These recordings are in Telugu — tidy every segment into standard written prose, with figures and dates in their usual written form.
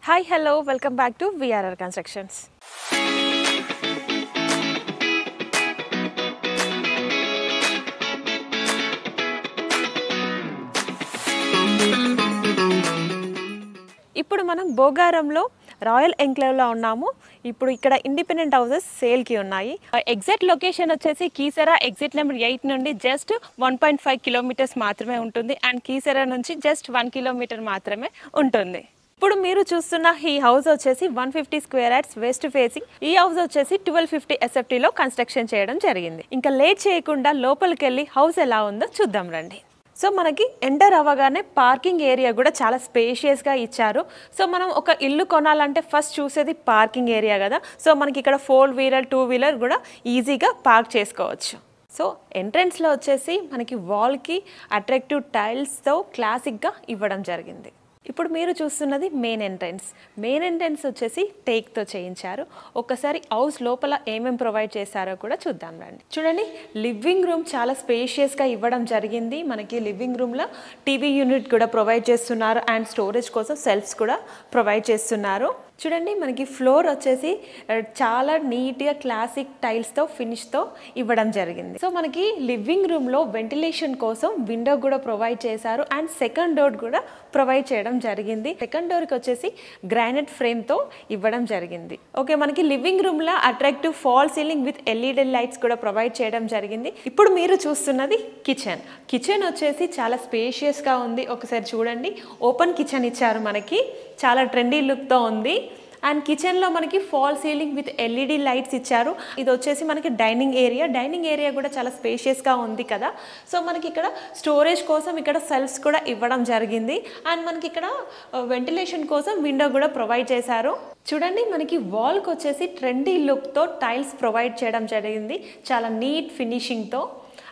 Hi, hello, welcome back to VRR Constructions. ఇప్పుడు మనం భోగారంలో రాయల్ ఎంక్లేవ్లో ఉన్నాము. ఇప్పుడు ఇక్కడ ఇండిపెండెంట్ హౌసెస్ సేల్కి ఉన్నాయి. ఎగ్జాక్ట్ లొకేషన్ వచ్చేసి కీసరా ఎగ్జిట్ నెంబర్ 8 నుండి జస్ట్ 1.5 కిలోమీటర్స్ మాత్రమే ఉంటుంది అండ్ కీసరా నుంచి జస్ట్ 1 కిలోమీటర్ మాత్రమే ఉంటుంది. ఇప్పుడు మీరు చూస్తున్న ఈ హౌస్ వచ్చేసి 150 స్క్వేర్ యార్డ్స్ వెస్ట్ ఫేసింగ్. ఈ హౌస్ వచ్చేసి 1250 SFTలో కన్స్ట్రక్షన్ చేయడం జరిగింది. ఇంకా లేట్ చేయకుండా లోపలికి వెళ్ళి హౌస్ ఎలా ఉందో చూద్దాం రండి. సో మనకి ఎంటర్ అవ్వగానే పార్కింగ్ ఏరియా కూడా చాలా స్పేషియస్గా ఇచ్చారు. సో మనం ఒక ఇల్లు కొనాలంటే ఫస్ట్ చూసేది పార్కింగ్ ఏరియా కదా. సో మనకి ఇక్కడ 4 వీలర్ 2 వీలర్ కూడా ఈజీగా పార్క్ చేసుకోవచ్చు. సో ఎంట్రన్స్లో వచ్చేసి మనకి వాల్కి అట్రాక్టివ్ టైల్స్తో క్లాసిక్గా ఇవ్వడం జరిగింది. ఇప్పుడు మీరు చూస్తున్నది మెయిన్ ఎంట్రన్స్ వచ్చేసి టేక్తో చేయించారు. ఒకసారి హౌస్ లోపల ఏమేమి ప్రొవైడ్ చేశారో కూడా చూద్దాం రండి. చూడండి, లివింగ్ రూమ్ చాలా స్పేషియస్గా ఇవ్వడం జరిగింది. మనకి లివింగ్ రూమ్లో టీవీ యూనిట్ కూడా ప్రొవైడ్ చేస్తున్నారు అండ్ స్టోరేజ్ కోసం సెల్ఫ్స్ కూడా ప్రొవైడ్ చేస్తున్నారు. చూడండి, మనకి ఫ్లోర్ వచ్చేసి చాలా నీట్గా క్లాసిక్ టైల్స్తో ఫినిష్తో ఇవ్వడం జరిగింది. సో మనకి లివింగ్ రూమ్లో వెంటిలేషన్ కోసం విండో కూడా ప్రొవైడ్ చేశారు అండ్ సెకండ్ డోర్ కూడా ప్రొవైడ్ చేయడం జరిగింది. సెకండ్ డోర్కి వచ్చేసి గ్రానైట్ ఫ్రేమ్తో ఇవ్వడం జరిగింది. ఓకే, మనకి లివింగ్ రూమ్లో attractive fall ceiling with LED lights కూడా ప్రొవైడ్ చేయడం జరిగింది. ఇప్పుడు మీరు చూస్తున్నది కిచెన్ వచ్చేసి చాలా స్పేషియస్గా ఉంది. ఒకసారి చూడండి, ఓపెన్ కిచెన్ ఇచ్చారు. మనకి చాలా ట్రెండీ లుక్తో ఉంది అండ్ కిచెన్లో మనకి fall ceiling with LED lights ఇచ్చారు. ఇది వచ్చేసి మనకి డైనింగ్ ఏరియా కూడా చాలా స్పేషియస్గా ఉంది కదా. సో మనకి ఇక్కడ స్టోరేజ్ కోసం ఇక్కడ సెల్ఫ్స్ కూడా ఇవ్వడం జరిగింది అండ్ మనకి ఇక్కడ వెంటిలేషన్ కోసం విండో కూడా ప్రొవైడ్ చేశారు. చూడండి, మనకి వాల్కి వచ్చేసి ట్రెండీ లుక్తో టైల్స్ ప్రొవైడ్ చేయడం జరిగింది, చాలా నీట్ ఫినిషింగ్తో.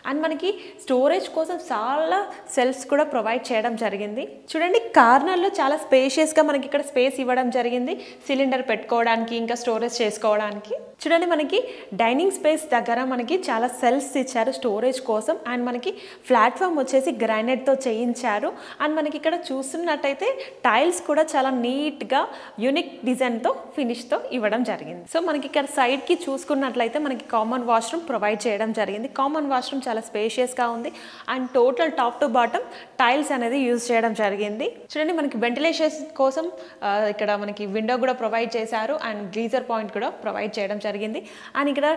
అండ్ మనకి స్టోరేజ్ కోసం చాలా సెల్ఫ్స్ కూడా ప్రొవైడ్ చేయడం జరిగింది. చూడండి, కార్నర్లో చాలా స్పేషియస్గా మనకి ఇక్కడ స్పేస్ ఇవ్వడం జరిగింది సిలిండర్ పెట్టుకోవడానికి, ఇంకా స్టోరేజ్ చేసుకోవడానికి. చూడండి, మనకి డైనింగ్ స్పేస్ దగ్గర మనకి చాలా సెల్ఫ్స్ ఇచ్చారు స్టోరేజ్ కోసం అండ్ మనకి ప్లాట్ఫామ్ వచ్చేసి గ్రానైట్తో చేయించారు. అండ్ మనకి ఇక్కడ చూస్తున్నట్టయితే టైల్స్ కూడా చాలా నీట్గా యూనిక్ డిజైన్తో ఫినిష్తో ఇవ్వడం జరిగింది. సో మనకి ఇక్కడ సైడ్కి చూసుకున్నట్లయితే మనకి కామన్ వాష్రూమ్ ప్రొవైడ్ చేయడం జరిగింది. కామన్ వాష్రూమ్ చాలా స్పేషియస్గా ఉంది and total top to bottom tiles అనేది యూజ్ చేయడం జరిగింది. చూడండి, మనకి వెంటిలేషన్ కోసం ఇక్కడ మనకి విండో కూడా ప్రొవైడ్ చేశారు అండ్ గీజర్ పాయింట్ కూడా ప్రొవైడ్ చేయడం జరిగింది. అండ్ ఇక్కడ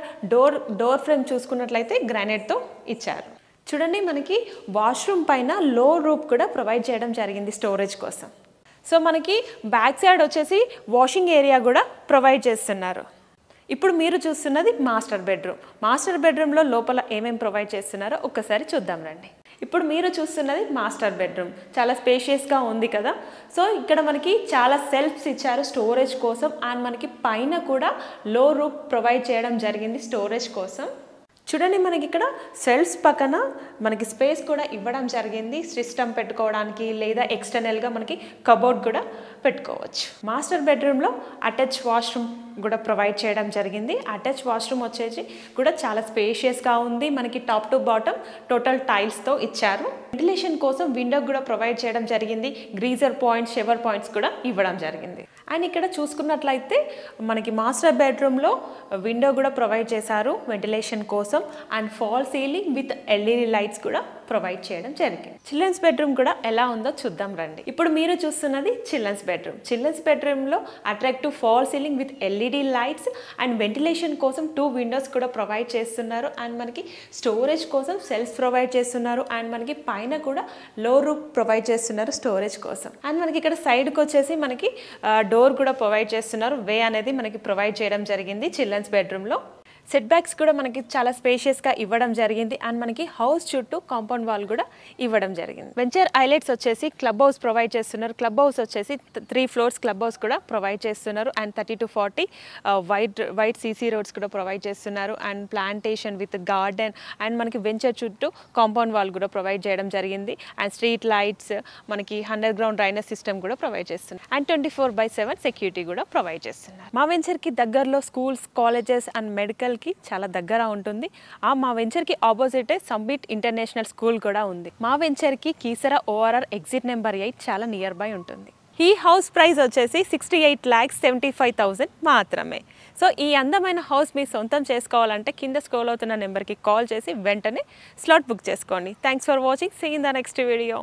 డోర్ ఫ్రేమ్ చూసుకున్నట్లయితే గ్రానైట్తో ఇచ్చారు. చూడండి, మనకి వాష్రూమ్ పైన లో రూప్ కూడా ప్రొవైడ్ చేయడం జరిగింది స్టోరేజ్ కోసం. సో మనకి బ్యాక్ సైడ్ వచ్చేసి వాషింగ్ ఏరియా కూడా ప్రొవైడ్ చేస్తున్నారు. ఇప్పుడు మీరు చూస్తున్నది మాస్టర్ బెడ్రూమ్లో లోపల ఏమేమి ప్రొవైడ్ చేస్తున్నారో ఒక్కసారి చూద్దాం రండి. ఇప్పుడు మీరు చూస్తున్నది మాస్టర్ బెడ్రూమ్, చాలా స్పేషియస్గా ఉంది కదా. సో ఇక్కడ మనకి చాలా సెల్ఫ్స్ ఇచ్చారు స్టోరేజ్ కోసం అండ్ మనకి పైన కూడా లో రూఫ్ ప్రొవైడ్ చేయడం జరిగింది స్టోరేజ్ కోసం. చూడండి, మనకి ఇక్కడ సెల్ఫ్స్ పక్కన మనకి స్పేస్ కూడా ఇవ్వడం జరిగింది సిస్టమ్ పెట్టుకోవడానికి, లేదా ఎక్స్టర్నల్గా మనకి కబోర్డ్ కూడా పెట్టుకోవచ్చు. మాస్టర్ బెడ్రూమ్లో అటాచ్ వాష్రూమ్ కూడా ప్రొవైడ్ చేయడం జరిగింది. అటాచ్ వాష్రూమ్ వచ్చేసి కూడా చాలా స్పేషియస్గా ఉంది. మనకి టాప్ టు బాటమ్ టోటల్ టైల్స్తో ఇచ్చారు. వెంటిలేషన్ కోసం విండో కూడా ప్రొవైడ్ చేయడం జరిగింది. గ్రీజర్ పాయింట్స్, షవర్ పాయింట్స్ కూడా ఇవ్వడం జరిగింది. అండ్ ఇక్కడ చూసుకున్నట్లయితే మనకి మాస్టర్ బెడ్రూమ్లో విండో కూడా ప్రొవైడ్ చేశారు వెంటిలేషన్ కోసం and fall ceiling with LED lights కూడా ప్రొవైడ్ చేయడం జరిగింది. చిల్డ్రన్స్ బెడ్రూమ్ కూడా ఎలా ఉందో చూద్దాం రండి. ఇప్పుడు మీరు చూస్తున్నది చిల్డ్రన్స్ బెడ్రూమ్లో attractive fall ceiling with LED lights and ventilation కోసం 2 విండోస్ కూడా ప్రొవైడ్ చేస్తున్నారు అండ్ మనకి స్టోరేజ్ కోసం సెల్ఫ్ ప్రొవైడ్ చేస్తున్నారు అండ్ మనకి పైన కూడా లో రూఫ్ ప్రొవైడ్ చేస్తున్నారు స్టోరేజ్ కోసం. అండ్ మనకి ఇక్కడ సైడ్కి వచ్చేసి మనకి డోర్ కూడా ప్రొవైడ్ చేస్తున్నారు. వే అనేది మనకి ప్రొవైడ్ చేయడం జరిగింది చిల్డ్రన్స్ బెడ్రూమ్లో. సెట్ బ్యాక్స్ కూడా మనకి చాలా స్పేషియస్గా ఇవ్వడం జరిగింది అండ్ మనకి హౌస్ చుట్టూ కాంపౌండ్ వాల్ కూడా ఇవ్వడం జరిగింది. వెంచర్ హైలైట్స్ వచ్చేసి క్లబ్ హౌస్ ప్రొవైడ్ చేస్తున్నారు. క్లబ్ హౌస్ వచ్చేసి 3 ఫ్లోర్స్ క్లబ్ హౌస్ కూడా ప్రొవైడ్ చేస్తున్నారు and 30 to 40 white CC roads కూడా ప్రొవైడ్ చేస్తున్నారు and plantation with garden and మనకి వెంచర్ చుట్టూ కాంపౌండ్ వాల్ కూడా ప్రొవైడ్ చేయడం జరిగింది అండ్ స్ట్రీట్ లైట్స్, మనకి అండర్ గ్రౌండ్ డ్రైనేజ్ సిస్టమ్ కూడా ప్రొవైడ్ చేస్తున్నారు అండ్ 24/7 సెక్యూరిటీ కూడా ప్రొవైడ్ చేస్తున్నారు. మా వెంచర్కి దగ్గరలో స్కూల్స్, కాలేజెస్ అండ్ మెడికల్ కి చాలా దగ్గర ఉంటుంది. మా వెంచర్ కి ఆపోజిటే సమ్మిట్ ఇంటర్నేషనల్ స్కూల్ కూడా ఉంది. మా వెంచర్ కి కీసరా ORR ఎగ్జిట్ నెంబర్ 8 చాలా నియర్ బై ఉంటుంది. ఈ హౌస్ ప్రైస్ వచ్చేసి 68,75,000 మాత్రమే. సో ఈ అందమైన హౌస్ మీ సొంతం చేసుకోవాలంటే కింద స్క్రోల్ అవుతున్న నెంబర్కి కాల్ చేసి వెంటనే స్లాట్ బుక్ చేసుకోండి. Thanks for watching. See in the next video.